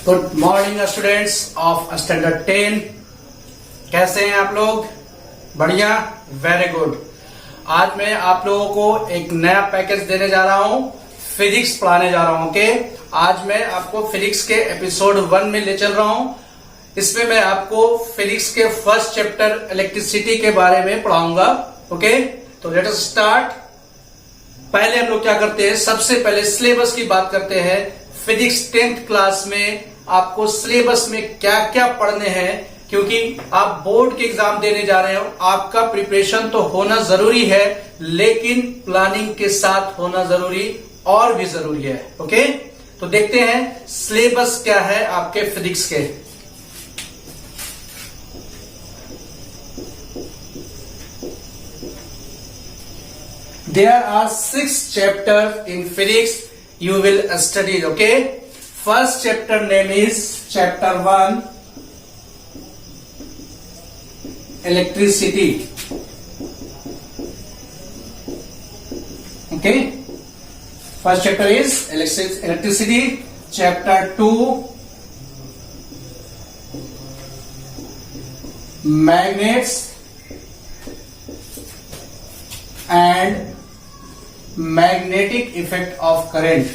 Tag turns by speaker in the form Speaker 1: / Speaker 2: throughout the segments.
Speaker 1: Good morning students of standard 10। कैसे हैं आप लोग? बढ़िया, वेरी गुड। आज मैं आप लोगों को एक नया पैकेज देने जा रहा हूं, फिजिक्स पढ़ाने जा रहा हूं। ओके, आज मैं आपको फिजिक्स के एपिसोड 1 में ले चल रहा हूं। इसमें मैं आपको फिजिक्स के फर्स्ट चैप्टर इलेक्ट्रिसिटी के बारे में पढ़ाऊंगा। ओके, तो लेट अस स्टार्ट। पहले हम लोग क्या करते हैं, सबसे पहले सिलेबस की बात करते हैं। फिजिक्स 10th क्लास में आपको सिलेबस में क्या क्या पढ़ने हैं, क्योंकि आप बोर्ड के एग्जाम देने जा रहे हो। आपका प्रिपरेशन तो होना जरूरी है, लेकिन प्लानिंग के साथ होना जरूरी और भी जरूरी है। ओके, तो देखते हैं सिलेबस क्या है आपके फिजिक्स के। There are 6 chapters in physics you will study. Okay, first chapter name is chapter 1, electricity. Okay, first chapter is electricity. Chapter 2, magnets and magnetic effect of current.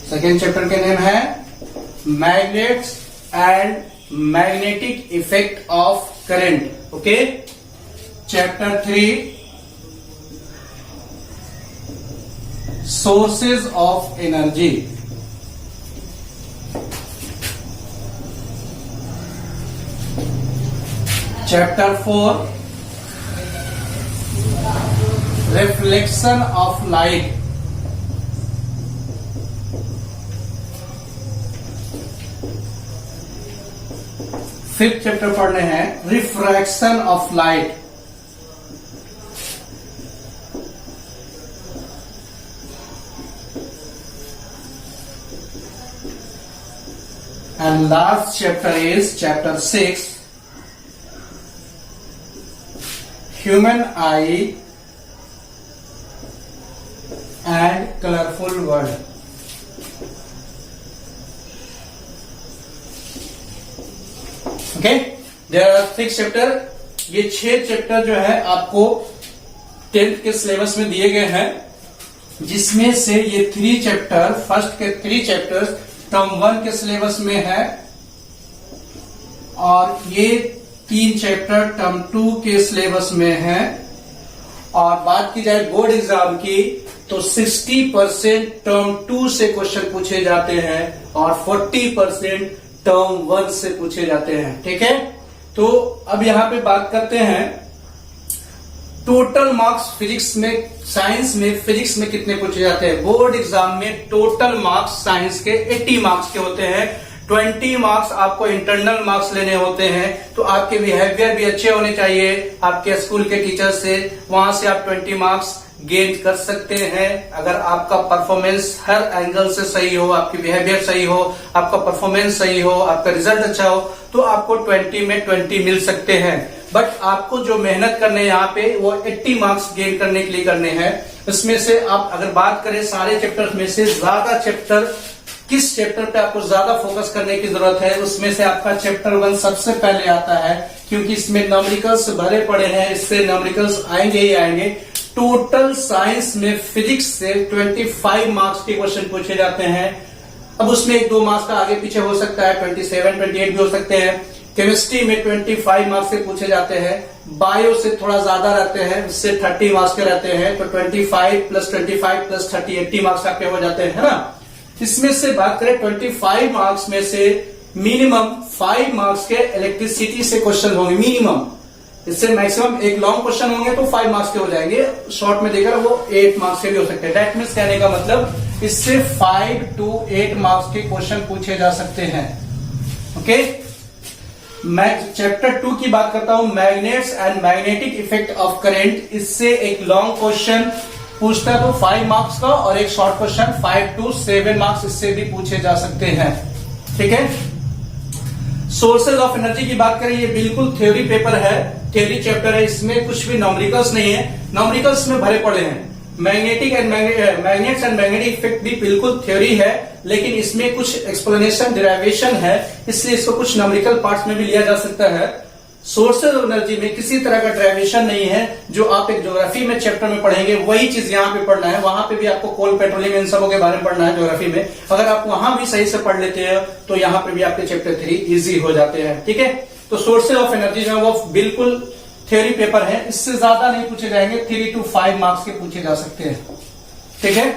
Speaker 1: Second chapter के name है magnets and magnetic effect of current. Okay, chapter 3 sources of energy. Chapter 4 Reflection of light। Fifth chapter पढ़ने हैं refraction of light. And last chapter is chapter 6 human eye and colorful world। Okay, there are 6 chapter. ये 6 chapter जो है आपको 10th के syllabus में दिए गए हैं, जिसमें से ये 3 चैप्टर, फर्स्ट के 3 चैप्टर्स टर्म 1 के सिलेबस में है, और ये 3 चैप्टर टर्म 2 के सिलेबस में है। और बात की जाए बोर्ड एग्जाम की, तो 60% टर्म 2 से क्वेश्चन पूछे जाते हैं और 40% टर्म 1 से पूछे जाते हैं। ठीक है, तो अब यहां पे बात करते हैं टोटल मार्क्स फिजिक्स में, साइंस में, फिजिक्स में कितने पूछे जाते हैं। बोर्ड एग्जाम में टोटल मार्क्स साइंस के 80 मार्क्स के होते हैं। 20 मार्क्स आपको इंटरनल मार्क्स लेने होते हैं, तो आपके बिहेवियर भी अच्छे होने चाहिए आपके स्कूल के टीचर से। वहां से आप 20 मार्क्स गेन कर सकते हैं अगर आपका परफॉर्मेंस हर एंगल से सही हो, आपकी बिहेवियर सही हो, आपका परफॉर्मेंस सही हो, आपका रिजल्ट अच्छा हो, तो आपको 20 में 20 मिल सकते हैं। बट आपको जो मेहनत करने यहाँ पे वो 80 मार्क्स गेन करने के लिए करने हैं। इसमें से आप अगर बात करें सारे चैप्टर में से ज्यादा चैप्टर, किस चैप्टर पे आपको ज्यादा फोकस करने की जरूरत है, उसमें से आपका चैप्टर 1 सबसे पहले आता है, क्योंकि इसमें न्यूमेरिकल्स भरे पड़े हैं, इससे न्यूमेरिकल्स आएंगे ही आएंगे। टोटल साइंस में फिजिक्स से 25 मार्क्स के क्वेश्चन पूछे जाते हैं। अब उसमें 1-2 मार्क्स का आगे पीछे हो सकता है, 27, 28 भी हो सकते हैं। केमिस्ट्री में 25 मार्क्स के पूछे जाते हैं। बायो से थोड़ा ज्यादा रहते हैं, उससे 30 मार्क्स के रहते हैं, तो 25 + 25 + 30 80 मार्क्स आपके हो जाते हैं, है ना। इसमें से बात करें 25 मार्क्स में से मिनिमम 5 मार्क्स के इलेक्ट्रिसिटी से क्वेश्चन होंगे, मिनिमम। इससे मैक्सिमम एक लॉन्ग क्वेश्चन होंगे तो 5 मार्क्स के हो जाएंगे, शॉर्ट में देकर वो 8 मार्क्स के भी हो सकते हैं। दैट मीन्स कहने का मतलब इससे 5 to 8 मार्क्स के क्वेश्चन पूछे जा सकते हैं। ओके, मैं चैप्टर 2 की बात करता हूं, magnets and magnetic effect of current. इससे एक लॉन्ग क्वेश्चन पूछता है तो 5 मार्क्स का, और एक शॉर्ट क्वेश्चन 5 to 7 मार्क्स इससे भी पूछे जा सकते हैं। ठीक है, सोर्सेज ऑफ एनर्जी की बात करें, ये बिल्कुल थ्योरी पेपर है। थ्योरी चैप्टर है, इसमें कुछ भी न्यूमेरिकल्स नहीं है, न्यूमेरिकल्स में भरे पड़े हैं। Magnetic and magnets and magnetic effect भी बिल्कुल थ्योरी है, लेकिन इसमें कुछ एक्सप्लेनेशन डिराइवेशन है, इसलिए इसको कुछ न्यूमेरिकल पार्ट्स में भी लिया जा सकता है। सोर्सेज ऑफ एनर्जी में किसी तरह का डेरिवेशन नहीं है, जो आप एक ज्योग्राफी में चैप्टर में पढ़ेंगे वही चीज यहाँ पे पढ़ना है। वहां पे भी आपको कोल पेट्रोलियम इन सबों के बारे में पढ़ना है ज्योग्राफी में। अगर आप वहां भी सही से पढ़ लेते हैं तो यहाँ पे भी आपके चैप्टर 3 इजी हो जाते हैं। ठीक है, तो सोर्सेज ऑफ एनर्जी जो है वो बिल्कुल थ्योरी पेपर है, इससे ज्यादा नहीं पूछे जाएंगे, 3 to 5 मार्क्स के पूछे जा सकते हैं। ठीक है,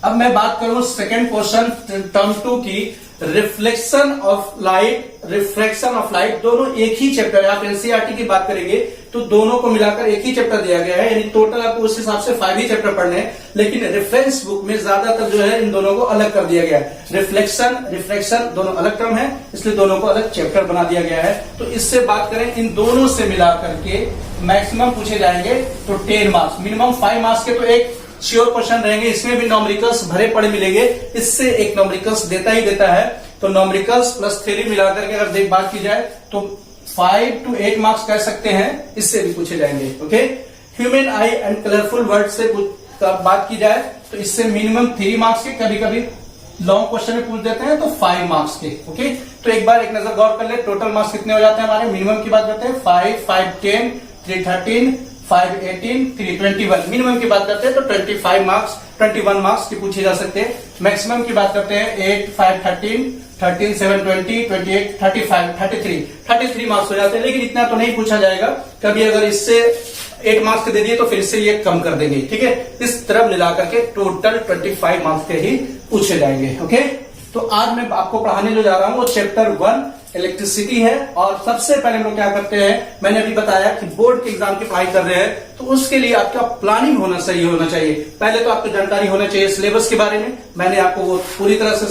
Speaker 1: अब मैं बात करूं सेकेंड क्वेश्चन टर्म 2 की, reflection of light, refraction of light, दोनों एक ही चैप्टर है। आप एनसीईआरटी की बात करेंगे तो दोनों को मिलाकर एक ही चैप्टर दिया गया है, यानी टोटल आपको उस हिसाब से 5 ही चैप्टर पढ़ने हैं, लेकिन रेफरेंस बुक में ज्यादातर जो है इन दोनों को अलग कर दिया गया है। रिफ्लेक्शन, रिफ्रैक्शन दोनों अलग टर्म है, इसलिए दोनों को अलग चैप्टर बना दिया गया है। तो इससे बात करें, इन दोनों से मिला करके मैक्सिमम पूछे जाएंगे तो 10 मार्क्स, मिनिमम 5 मार्क्स के तो एक श्योर क्वेश्चन रहेंगे। इसमें भी न्यूमेरिकल्स भरे पड़े मिलेंगे, इससे एक न्यूमेरिकल्स देता ही देता है। तो न्यूमेरिकल्स प्लस थ्योरी मिलाकर के अगर बात की जाए तो 5 to 8 मार्क्स कह सकते हैं, इससे भी पूछे जाएंगे। Okay, human I and colourful word से बात की जाए तो इससे मिनिमम 3 मार्क्स के, कभी कभी लॉन्ग क्वेश्चन में पूछ देते हैं तो 5 मार्क्स के। ओके, तो एक बार एक नजर गौर कर ले, टोटल मार्क्स कितने हो जाते हैं हमारे। मिनिमम की बात करते हैं 5, 5 10, 3 13, 5 18, 3 21। मिनिमम की बात करते हैं तो 25 मार्क्स, 21 मार्क्स की पूछे जा सकते हैं। मैक्सिमम की बात करते हैं 8, 5 13, 13 7 20, 28 35, 33 मार्क्स हो जाते हैं। लेकिन इतना तो नहीं पूछा जाएगा, कभी अगर इससे 8 मार्क्स के दे दिए तो फिर इससे ये कम कर देंगे। ठीक है, इस तरफ मिलाकर के टोटल 25 मार्क्स के ही पूछे जाएंगे। ओके, तो आज मैं आपको पढ़ाने जो जा रहा हूं वो चैप्टर 1 इलेक्ट्रिसिटी है। और सबसे पहले हम लोग क्या करते हैं, मैंने अभी बताया कि बोर्ड के एग्जाम की पढ़ाई कर रहे हैं तो उसके लिए आपका प्लानिंग होना सही होना चाहिए। पहले तो आपको जानकारी होना चाहिए सिलेबस के बारे में, मैंने आपको वो पूरी तरह से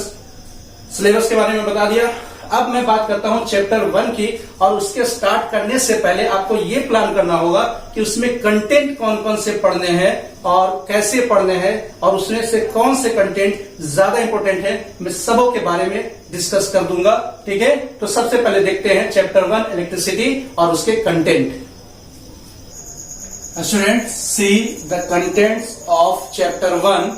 Speaker 1: सिलेबस के बारे में बता दिया। अब मैं बात करता हूं चैप्टर 1 की, और उसके स्टार्ट करने से पहले आपको ये प्लान करना होगा कि उसमें कंटेंट कौन कौन से पढ़ने हैं और कैसे पढ़ने हैं, और उसमें से कौन से कंटेंट ज्यादा इंपॉर्टेंट है, मैं सबों के बारे में डिस्कस कर दूंगा। ठीक है, तो सबसे पहले देखते हैं चैप्टर 1 इलेक्ट्रिसिटी और उसके content. Students, see the contents of chapter 1।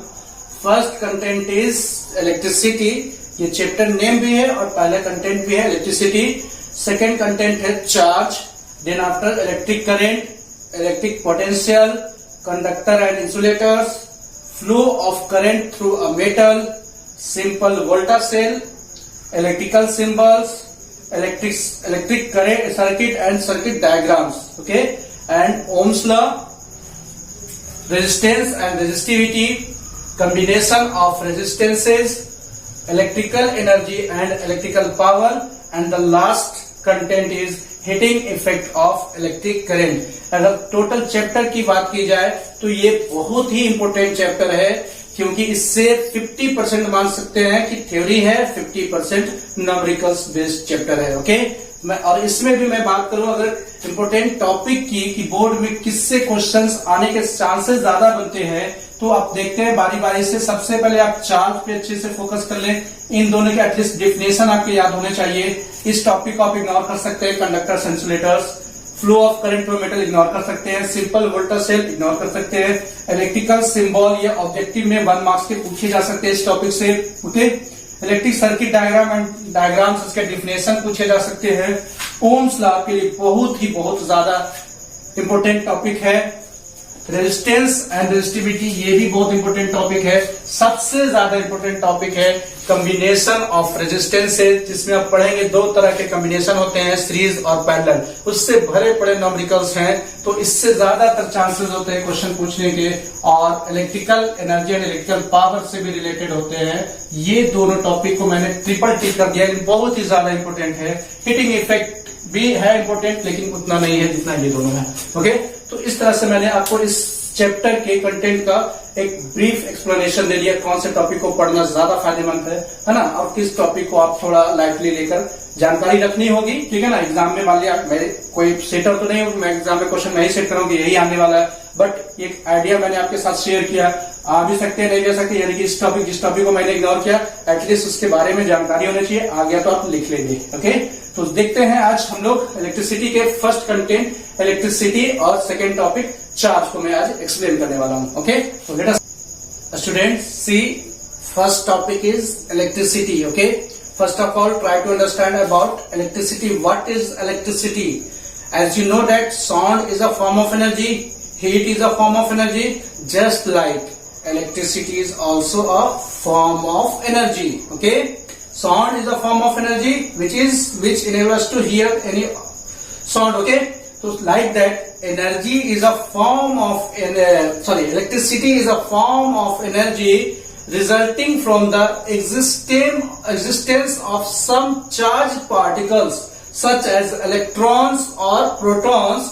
Speaker 1: First content is electricity, ये चैप्टर नेम भी है और पहला कंटेंट भी है इलेक्ट्रिसिटी। सेकेंड कंटेंट है charge, then after electric current, electric potential, conductor and insulators, flow of current through a metal, simple Volta cell, electrical symbols, electric current circuit and circuit diagrams, okay, and Ohm's law, resistance and resistivity, combination of resistances, electrical energy and electrical power, and the last content is heating effect of electric current। अगर total chapter की बात की जाए तो ये बहुत ही important chapter है, क्योंकि इससे 50% मान सकते हैं कि थ्योरी है, 50% न्यूमेरिकल्स बेस्ड चैप्टर है। ओके, और इसमें भी मैं बात करूं अगर इंपॉर्टेंट टॉपिक की कि बोर्ड में किससे क्वेश्चंस आने के चांसेस ज्यादा बनते हैं, तो आप देखते हैं बारी बारी से। सबसे पहले आप चार्ज पे अच्छे से फोकस कर लें, इन दोनों के एटलीस्ट डेफिनेशन आपके याद होने चाहिए। इस टॉपिक को आप इग्नोर कर सकते हैं, conductors insulators, flow of current through metal ignore कर सकते हैं, सिंपल वोल्टा सेल इग्नोर कर सकते हैं, इलेक्ट्रिकल सिंबल ये ऑब्जेक्टिव में 1 मार्क्स के पूछे जा सकते हैं इस टॉपिक से। Okay, electric circuit diagram and diagrams, उसके डिफिनेशन पूछे जा सकते हैं। ओम्स लॉ के लिए बहुत ज्यादा इंपॉर्टेंट टॉपिक है। रेजिस्टेंस एंड रेजिस्टिविटी, ये भी बहुत इंपॉर्टेंट टॉपिक है। सबसे ज्यादा इंपॉर्टेंट टॉपिक है कॉम्बिनेशन ऑफ रेजिस्टेंसेज, जिसमें आप पढ़ेंगे 2 तरह के कॉम्बिनेशन होते हैं, सीरीज और पैरेलल, उससे भरे पड़े न्यूमेरिकल्स हैं, तो इससे ज्यादातर चांसेस होते हैं क्वेश्चन पूछने के। और electrical energy and electrical power से भी रिलेटेड होते हैं। ये दोनों टॉपिक को मैंने ट्रिपल टिक कर दिया, बहुत ही ज्यादा इंपॉर्टेंट है। हिटिंग इफेक्ट भी है इंपॉर्टेंट, लेकिन उतना नहीं है जितना ये दोनों है। ओके, तो इस तरह से मैंने आपको इस चैप्टर के कंटेंट का एक ब्रीफ एक्सप्लेनेशन दे दिया, कौन से टॉपिक को पढ़ना ज्यादा फायदेमंद है ना, और किस टॉपिक को आप थोड़ा लाइटली लेकर जानकारी रखनी होगी। ठीक है ना, एग्जाम में मान लिया मैं कोई सेटर तो नहीं हूँ, मैं एग्जाम में क्वेश्चन नहीं सेट करूंगी, यही आने वाला है, बट एक आइडिया मैंने आपके साथ शेयर किया। आ भी सकते हैं, नहीं भी सकते, यानी कि जिस टॉपिक को मैंने इग्नोर किया, एटलीस्ट उसके बारे में जानकारी होनी चाहिए। आ गया तो आप लिख लेंगे। ओके, तो देखते हैं आज हम लोग इलेक्ट्रिसिटी के फर्स्ट कंटेंट इलेक्ट्रिसिटी और सेकेंड टॉपिक चार्ज को मैं आज एक्सप्लेन करने वाला हूं। ओके, तो let us students see first topic is electricity. Okay, first of all try to understand about electricity. What is electricity? As you know that sound is a form of energy, heat is a form of energy, just like electricity is also a form of energy. Okay, sound is a form of energy which enables us to hear any sound. Okay, so like that energy is a form of electricity is a form of energy resulting from the existence of some charged particles such as electrons or protons,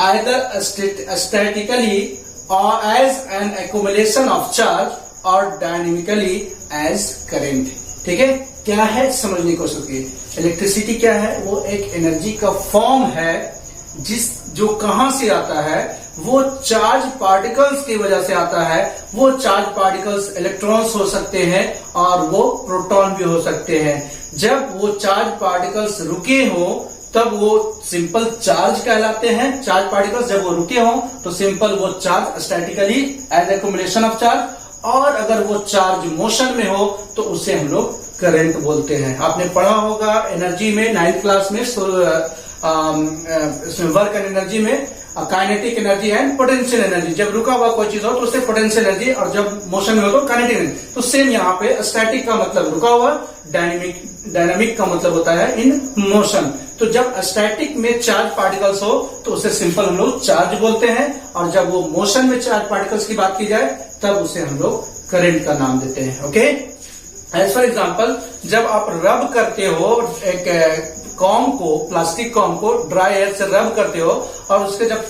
Speaker 1: either statically or as an accumulation of charge or dynamically as current. ठीक है, क्या है समझने की कोशिश कीजिए। Electricity क्या है? वो एक एनर्जी का फॉर्म है जो कहां से आता है? वो चार्ज पार्टिकल्स की वजह से आता है। वो चार्ज पार्टिकल्स इलेक्ट्रॉन्स हो सकते हैं और वो प्रोटॉन भी हो सकते हैं। जब वो चार्ज पार्टिकल्स रुके हो तब वो सिंपल चार्ज कहलाते हैं। चार्ज पार्टिकल्स जब वो रुके हो तो सिंपल वो charge statically as accumulation of charge, और अगर वो चार्ज मोशन में हो तो उसे हम लोग करंट बोलते हैं। आपने पढ़ा होगा एनर्जी में 9th क्लास में वर्क एंड एनर्जी में kinetic energy and potential energy. जब रुका हुआ कोई चीज हो तो उससे पोटेंशियल एनर्जी, और जब मोशन में हो तो काइनेटिक एनर्जी। तो सेम यहाँ पे स्टैटिक का मतलब रुका हुआ, डायनामिक का मतलब होता है इन मोशन। तो जब स्टैटिक में चार्ज पार्टिकल्स हो तो उसे सिंपल हम लोग चार्ज बोलते हैं, और जब वो मोशन में चार्ज पार्टिकल्स की बात की जाए तब उसे हम लोग करंट का नाम देते हैं। ओके, एज फॉर एग्जाम्पल जब आप रब करते हो एक कॉम को, प्लास्टिक कॉम को ड्राई एयर से रब करते हो और उसके जब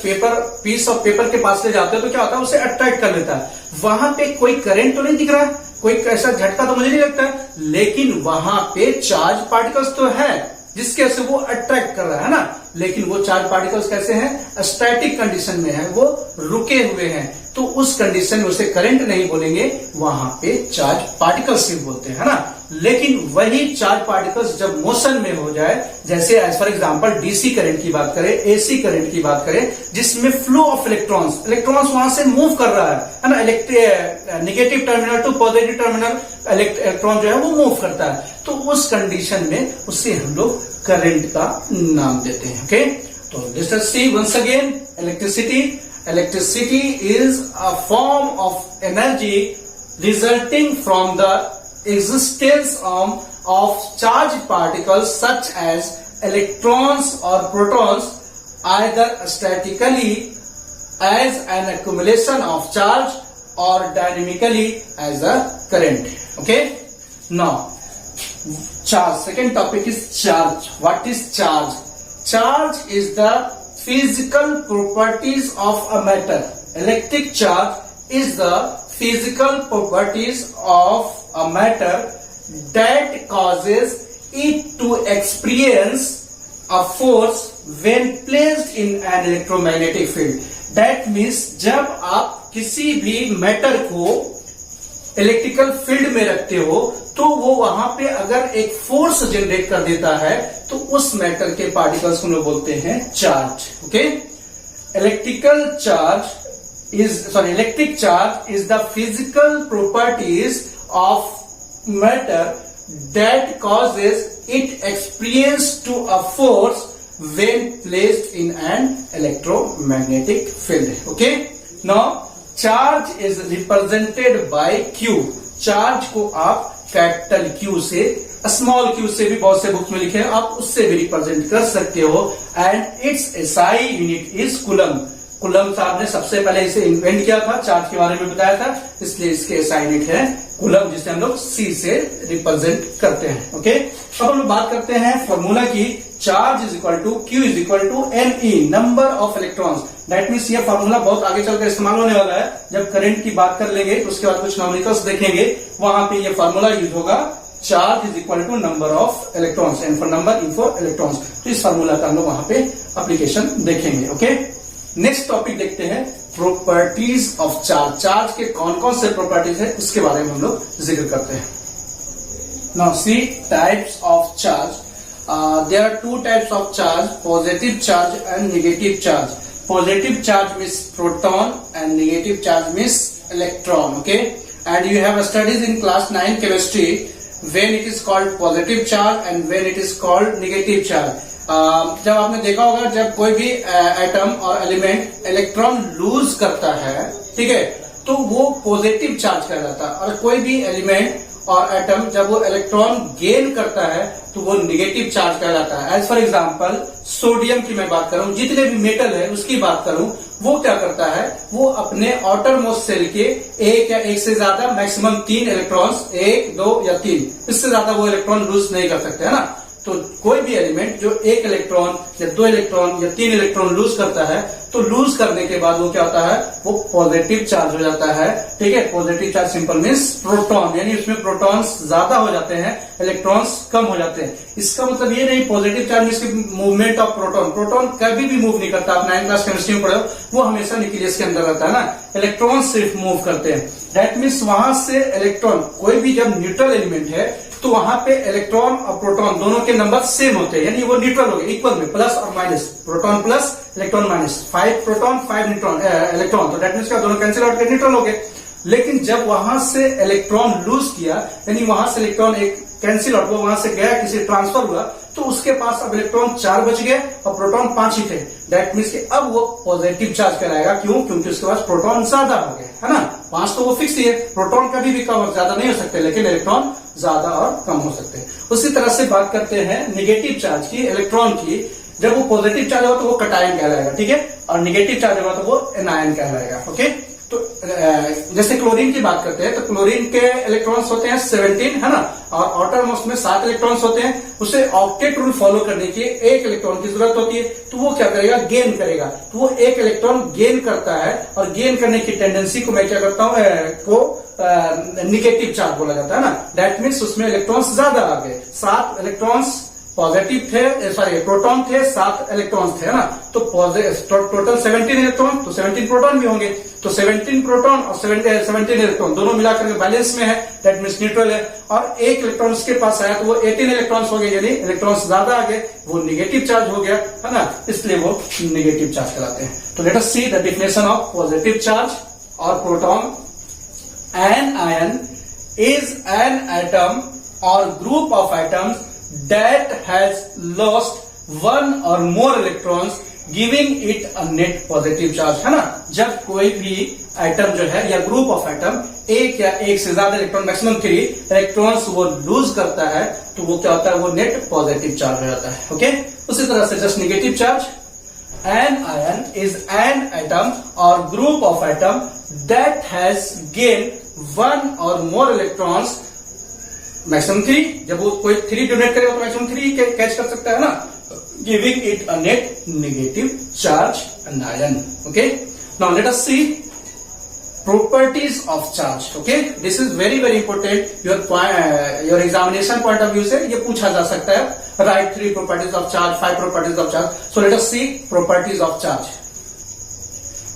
Speaker 1: पीस ऑफ पेपर के पास ले जाते हो तो क्या होता है? उसे अट्रैक्ट कर लेता है। वहां पे कोई करंट तो नहीं दिख रहा, कोई ऐसा झटका तो मुझे नहीं लगता, लेकिन वहां पे चार्ज पार्टिकल्स तो है जिसके से वो अट्रैक्ट कर रहा है ना। लेकिन वो चार्ज पार्टिकल्स कैसे हैं? स्टैटिक कंडीशन में है, वो रुके हुए हैं। तो उस कंडीशन में उसे करंट नहीं बोलेंगे, वहां पे चार्ज पार्टिकल्स ही बोलते हैं, है ना। लेकिन वही चार्ज पार्टिकल्स जब मोशन में हो जाए, जैसे as for example DC current की बात करें, एसी करंट की बात करें, जिसमें फ्लो ऑफ इलेक्ट्रॉन्स वहां से मूव कर रहा है ना, negative terminal to positive terminal electron जो है वो मूव करता है। तो उस कंडीशन में उसे हम लोग करंट का नाम देते हैं। ओके, तो let's see once again electricity is a form of energy resulting from the existence of charged particles such as electrons or protons, either statically as an accumulation of charge or dynamically as a current. Okay, now charge, second topic is charge. What is charge? Charge is the physical properties of a matter. Electric charge is the physical properties of a matter that causes it to experience a force when placed in an electromagnetic field. That means जब आप किसी भी matter को electrical field में रखते हो तो वो वहां पे अगर एक फोर्स जनरेट कर देता है तो उस मैटर के पार्टिकल्स को लोग बोलते हैं charge. Okay, electric charge is the physical properties of matter that causes it experience to a force when placed in an electromagnetic field. Okay, now charge is represented by Q. Charge को आप capital Q से, small Q से भी बहुत से books में लिखे हैं, आप उससे भी रिप्रेजेंट कर सकते हो। And it's SI unit is coulomb. Coulomb साहब ने सबसे पहले इसे इन्वेंट किया था, चार्ज के बारे में बताया था, इसलिए इसके एसआई यूनिट है कूलम, जिसे हम लोग सी से रिप्रेजेंट करते हैं। ओके, अब हम लोग बात करते हैं फॉर्मूला की। Charge is equal to Q is equal to n e, number of electrons. That means ये फॉर्मूला बहुत आगे चलकर इस्तेमाल होने वाला है। जब करंट की बात कर लेंगे तो उसके बाद कुछ न्यूमेरिकल्स देखेंगे, वहां पे ये फॉर्मूला यूज होगा। Charge is equal to number of electrons, n for number, e for electrons. तो इस फॉर्मूला का हम लोग वहां पे एप्लीकेशन देखेंगे। ओके, नेक्स्ट टॉपिक देखते हैं प्रॉपर्टीज ऑफ चार्ज। चार्ज के कौन कौन से प्रॉपर्टीज है उसके बारे में हम लोग जिक्र करते हैं। Now see types of charge. there are two types of charge, positive charge and negative charge. Positive charge means proton and negative charge means electron. Okay, and you have studies in class 9 chemistry when it is called positive charge and when it is called negative charge. जब आपने देखा होगा जब कोई भी atom और element electron lose करता है, ठीक है, तो वो पॉजिटिव चार्ज कहलाता है, और कोई भी एलिमेंट और एटम जब वो इलेक्ट्रॉन गेन करता है तो वो नेगेटिव चार्ज कहलाता है. एज फॉर एग्जांपल सोडियम की मैं बात करूं, जितने भी मेटल है उसकी बात करूं, वो क्या करता है, वो अपने आउटर मोस्ट शेल के एक या एक से ज्यादा मैक्सिमम 3 इलेक्ट्रॉन्स, 1, 2 या 3, इससे ज्यादा वो इलेक्ट्रॉन लूज नहीं कर सकते, है ना. तो कोई भी एलिमेंट जो 1 इलेक्ट्रॉन या 2 इलेक्ट्रॉन या 3 इलेक्ट्रॉन लूज करता है, तो लूज करने के बाद वो क्या होता है, वो पॉजिटिव चार्ज हो जाता है. ठीक है, positive charge simple means proton, यानी उसमें प्रोटॉन्स ज्यादा हो जाते हैं, इलेक्ट्रॉन्स कम हो जाते हैं. इसका मतलब ये नहीं positive charge means movement of proton. Proton कभी भी मूव नहीं करता, आप 9th क्लास केमिस्ट्री में पढ़े हो, वो हमेशा न्यूक्लियस के अंदर रहता है ना. इलेक्ट्रॉन सिर्फ मूव करते हैं. दैट मीन्स वहां से इलेक्ट्रॉन, कोई भी जब न्यूट्रल एलिमेंट है तो वहां पे इलेक्ट्रॉन और प्रोटॉन दोनों के नंबर सेम होते हैं, यानी वो न्यूट्रल हो गए, इक्वल में, प्लस और minus, proton plus electron minus, 5 proton 5 neutron electron, तो दैट मीन्स क्या, दोनों कैंसिल आउट के न्यूट्रल हो गए. लेकिन जब वहां से इलेक्ट्रॉन लूज किया, यानी वहां से इलेक्ट्रॉन एक कैंसिल आउट, वो वहां से गया, किसी ट्रांसफर हुआ, तो उसके पास अब इलेक्ट्रॉन 4 बच गए और प्रोटॉन 5 ही थे. दैट मीन्स कि अब वो पॉजिटिव चार्ज कहलाएगा. क्यों? क्योंकि उसके पास प्रोटॉन ज्यादा हो गए, है ना. 5 तो वो फिक्स ही है, प्रोटॉन कभी भी कम और ज्यादा नहीं हो सकते, लेकिन इलेक्ट्रॉन ज्यादा और कम हो सकते हैं. उसी तरह से बात करते हैं नेगेटिव चार्ज की, इलेक्ट्रॉन की. जब वो पॉजिटिव चार्ज होगा तो वो कटायन कहलाएगा, ठीक है, और नेगेटिव चार्ज होगा तो वो एनायन कहलाएगा. ओके, तो जैसे क्लोरीन की बात करते हैं, तो क्लोरीन के इलेक्ट्रॉन्स होते हैं 17, है ना, और आउटर मोस्ट में 7 इलेक्ट्रॉन्स होते हैं. उसे ऑक्टेट रूल फॉलो करने के 1 इलेक्ट्रॉन की जरूरत होती है, तो वो क्या करेगा, गेन करेगा. तो वो 1 इलेक्ट्रॉन गेन करता है, और गेन करने की टेंडेंसी को मैं क्या करता हूं, को निगेटिव चार्ज बोला जाता है ना. दैट मीन्स उसमें इलेक्ट्रॉन्स ज्यादा आ गए. 7 इलेक्ट्रॉन्स पॉजिटिव थे, सॉरी प्रोटॉन थे, 7 इलेक्ट्रॉन्स थे, है ना. तो टोटल 17 इलेक्ट्रॉन, तो 17 प्रोटॉन भी होंगे. तो 17 प्रोटॉन और 17 इलेक्ट्रॉन दोनों मिलाकर के बैलेंस में है, दैट मीन्स न्यूट्रल है. और 1 इलेक्ट्रॉन उसके पास आया तो वो 18 इलेक्ट्रॉन्स हो गए, यानी इलेक्ट्रॉन्स ज्यादा आ गए, वो निगेटिव चार्ज हो गया, है ना, इसलिए वो निगेटिव चार्ज कहलाते हैं. तो let us see the definition of positive charge और proton. An ion is an atom or group of atoms that has lost one or more electrons giving it a net positive charge, है ना. जब कोई भी atom जो है या group of atom एक या एक से ज्यादा इलेक्ट्रॉन, मैक्सिमम 3 इलेक्ट्रॉन्स वो लूज करता है, तो वो क्या होता है, वो नेट पॉजिटिव चार्ज हो जाता है. ओके, उसी तरह से just negative charge. An ion is an atom or group of atom that has gained one or more electrons, maximum 3. जब वो कोई 3 डोनेट करेगा तो मैक्सिमम 3 कैच कर सकता है ना, giving it a net negative charge an ion. Okay, now let us see properties of charge. Okay, this is very very important. Your examination point of view से ये पूछा जा सकता है. Write 3 properties of charge, 5 properties of charge. So let us see properties of charge.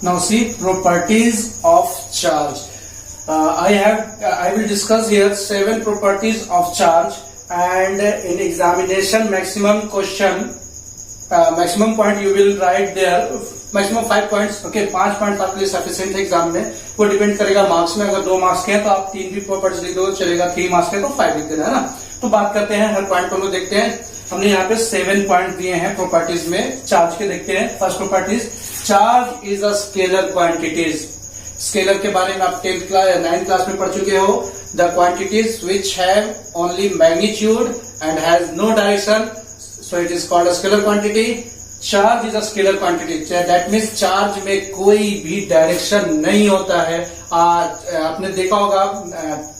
Speaker 1: Now see properties of charge. I will discuss here 7 properties of charge, and in examination maximum question, maximum point you will write there, maximum 5 points. Okay, 5 points आपके लिए sufficient है exam में. वो depend करेगा marks में. अगर 2 marks के हैं तो आप 3 भी प्रॉपर्टीज लिख दो, चलेगा. 3 मार्क्स के तो 5 लिख देना, है ना. तो बात करते हैं हर पॉइंट को हम लोग देखते हैं. हमने यहाँ पे 7 पॉइंट दिए हैं प्रॉपर्टीज में चार्ज के. देखते हैं first properties. Charge is a scalar quantities. Scalar के बारे में आप 9th क्लास में पढ़ चुके हो. The quantities which have only magnitude and has no direction, so it is called a scalar quantity. Charge is a scalar quantity. That means charge में कोई भी डायरेक्शन नहीं होता है. आपने देखा होगा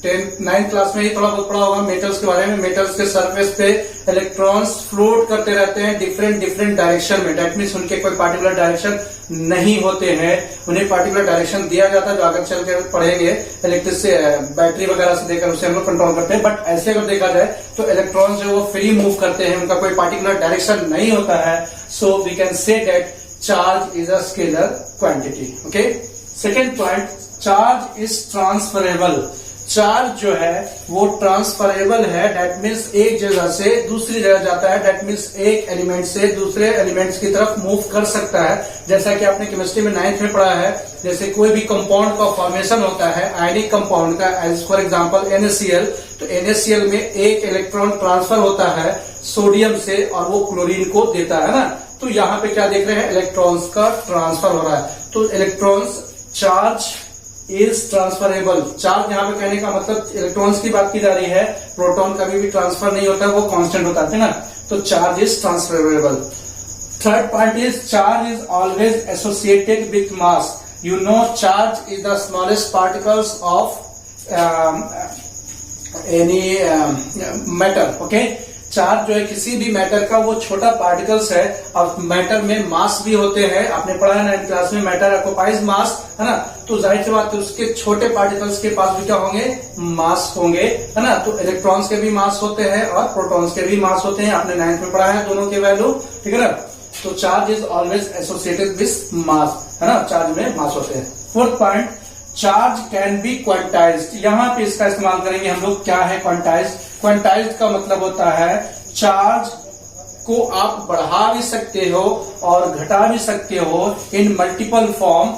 Speaker 1: 9th क्लास में ही थोड़ा बहुत पढ़ा होगा मेटल्स के बारे में. मेटल्स के सरफेस पे इलेक्ट्रॉन्स फ्लोट करते रहते हैं डिफरेंट डायरेक्शन में. दैट मीन्स उनके कोई पार्टिकुलर डायरेक्शन नहीं होते हैं. उन्हें पार्टिकुलर डायरेक्शन दिया जाता है, जो आगे चल के पढ़ेंगे इलेक्ट्रिक से, बैटरी वगैरह से देकर उसे हम लोग कंट्रोल करते हैं. बट ऐसे अगर देखा जाए तो इलेक्ट्रॉन जो वो फ्री मूव करते हैं, उनका कोई पार्टिकुलर डायरेक्शन नहीं होता है. So we can say that charge is a scalar quantity. Okay, second point, charge is transferable. Charge जो है वो ट्रांसफरेबल है, दैट मीन्स एक जगह से दूसरी जगह जाता है, दैट मीन्स एक एलिमेंट से दूसरे एलिमेंट्स की तरफ मूव कर सकता है। जैसा कि आपने केमिस्ट्री में 9th में पढ़ा है, जैसे कोई भी कंपाउंड का फॉर्मेशन होता है आयनिक कंपाउंड का, एज फॉर एग्जांपल NaCl, तो NaCl में एक इलेक्ट्रॉन ट्रांसफर होता है सोडियम से और वो क्लोरीन को देता है ना। तो यहाँ पे क्या देख रहे हैं, इलेक्ट्रॉन्स का ट्रांसफर हो रहा है। तो electrons charge is transferable. Charge यहाँ पे कहने का मतलब इलेक्ट्रॉन्स की बात की जा रही है, प्रोटॉन कभी भी ट्रांसफर नहीं होता, वो कांस्टेंट होता है ना। तो charge is transferable. Third point is charge is always associated with mass. You know charge is the smallest particles of any matter. Okay, charge जो है किसी भी मैटर का वो छोटा पार्टिकल्स है, और मैटर में मास भी होते हैं। आपने पढ़ा है 9th क्लास में, मैटर ऑक्युपाइज मास, है ना। तो जाहिर सी बात है उसके छोटे पार्टिकल्स के पास भी क्या होंगे, मास होंगे, है ना। तो इलेक्ट्रॉन्स के भी मास होते हैं और प्रोटॉन्स के भी मास होते हैं, आपने 9th में पढ़ा है दोनों के वैल्यू, ठीक है ना। तो charge is always associated with mass, है ना, चार्ज में मास होते हैं। Fourth point, charge can be quantized. यहां पे इसका इस्तेमाल करेंगे हम लोग। क्या है क्वांटाइज्ड? क्वांटाइज्ड का मतलब होता है चार्ज को आप बढ़ा भी सकते हो और घटा भी सकते हो इन मल्टीपल फॉर्म।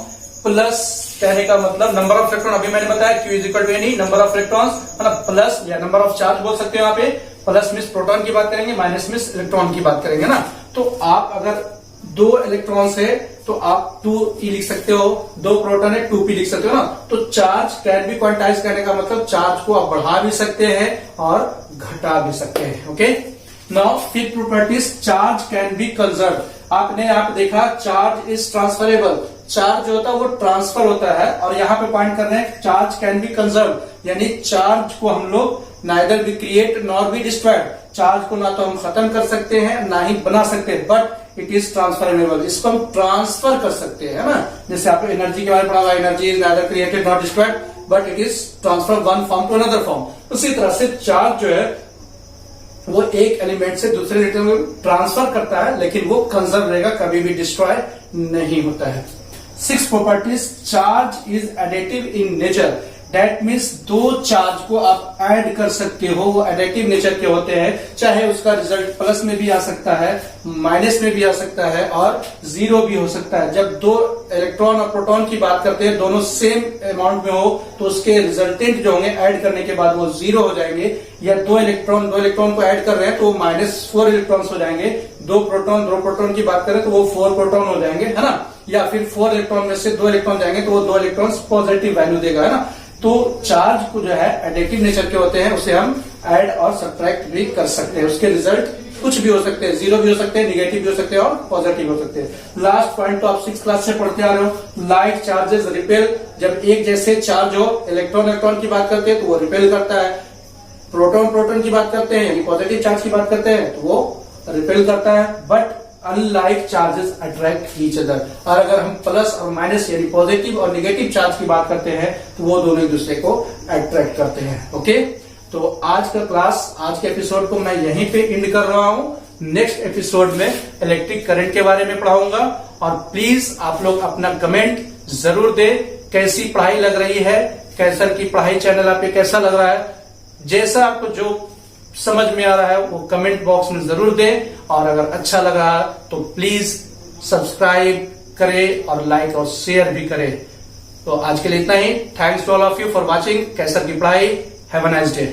Speaker 1: प्लस कहने का मतलब नंबर ऑफ इलेक्ट्रॉन, अभी मैंने बताया Q is equal to any number of electrons, मतलब प्लस, या नंबर ऑफ चार्ज बोल सकते हो यहाँ पे। प्लस मीन्स प्रोटॉन की बात करेंगे, माइनस मीन्स इलेक्ट्रॉन की बात करेंगे ना। तो आप अगर 2 इलेक्ट्रॉन्स है तो आप 2e लिख सकते हो, 2 प्रोटॉन है 2p लिख सकते हो ना। तो चार्ज कैन बी क्वांटाइज करने का मतलब चार्ज को आप बढ़ा भी सकते हैं और घटा भी सकते हैं। Okay, now fifth properties, charge can be conserve. आपने यहाँ पे देखा चार्ज इज ट्रांसफरेबल। चार्ज जो होता है वो ट्रांसफर होता है, और यहाँ पे पॉइंट कर रहे हैं चार्ज कैन बी कंजर्व, यानी चार्ज को हम लोग neither be create nor be destroyed. Charge को ना तो हम खत्म कर सकते हैं ना ही बना सकते हैं, बट इट इज ट्रांसफरेबल। इसको हम ट्रांसफर कर सकते हैं, है ना। जैसे आपको एनर्जी के बारे में पढ़ा हुआ, energy is neither created not destroyed but it is transfer one form to another form. उसी तरह से चार्ज जो है वो एक एलिमेंट से दूसरे एलिमेंट में ट्रांसफर करता है, लेकिन वो कंजर्व रहेगा, कभी भी डिस्ट्रॉय नहीं होता है। 6 properties, charge is additive in nature. That means 2 charge को आप ऐड कर सकते हो, वो एडिटिव नेचर के होते हैं। चाहे उसका रिजल्ट प्लस में भी आ सकता है, माइनस में भी आ सकता है और 0 भी हो सकता है। जब 2 इलेक्ट्रॉन और प्रोटॉन की बात करते हैं, दोनों सेम अमाउंट में हो, तो उसके रिजल्टेंट जो होंगे ऐड करने के बाद वो 0 हो जाएंगे। या 2 इलेक्ट्रॉन को ऐड कर रहे हैं तो वो -4 इलेक्ट्रॉन्स हो जाएंगे। 2 प्रोटॉन की बात करें तो वो 4 प्रोटॉन हो जाएंगे, है ना। या फिर 4 इलेक्ट्रॉन में से 2 इलेक्ट्रॉन जाएंगे तो वो 2 इलेक्ट्रॉन्स पॉजिटिव वैल्यू देगा, है ना। तो चार्ज को जो है एडिटिव नेचर के होते हैं, उसे हम ऐड और सब्ट्रैक्ट भी कर सकते हैं। उसके रिजल्ट कुछ भी हो सकते हैं, 0 भी हो सकते हैं, निगेटिव भी हो सकते हैं और पॉजिटिव हो सकते हैं। लास्ट पॉइंट तो आप 6th क्लास से पढ़ते आ रहे हो, लाइक चार्जेस रिपेल। जब एक जैसे चार्ज हो, इलेक्ट्रॉन की बात करते हैं तो वो रिपेल करता है। प्रोटॉन की बात करते हैं यानी पॉजिटिव चार्ज की बात करते हैं तो वो रिपेल करता है। But unlike charges attract each other. और अगर हम प्लस और माइनस यानी पॉजिटिव और नेगेटिव चार्ज की बात करते हैं तो वो दोनों एक दूसरे को अट्रैक्ट करते हैं। ओके, तो आज का क्लास, आज के एपिसोड को मैं यहीं पे एंड कर रहा हूं। नेक्स्ट एपिसोड में इलेक्ट्रिक करंट के बारे में पढ़ाऊंगा। और प्लीज आप लोग अपना कमेंट जरूर दें, कैसी पढ़ाई लग रही है, कैसर की पढ़ाई चैनल आप पे कैसा लग रहा है। जैसा आपको जो समझ में आ रहा है वो कमेंट बॉक्स में जरूर दें, और अगर अच्छा लगा तो प्लीज सब्सक्राइब करें और लाइक और शेयर भी करें। तो आज के लिए इतना ही। Thanks to all of you for watching Kaiser की पढ़ाई। Have a nice day.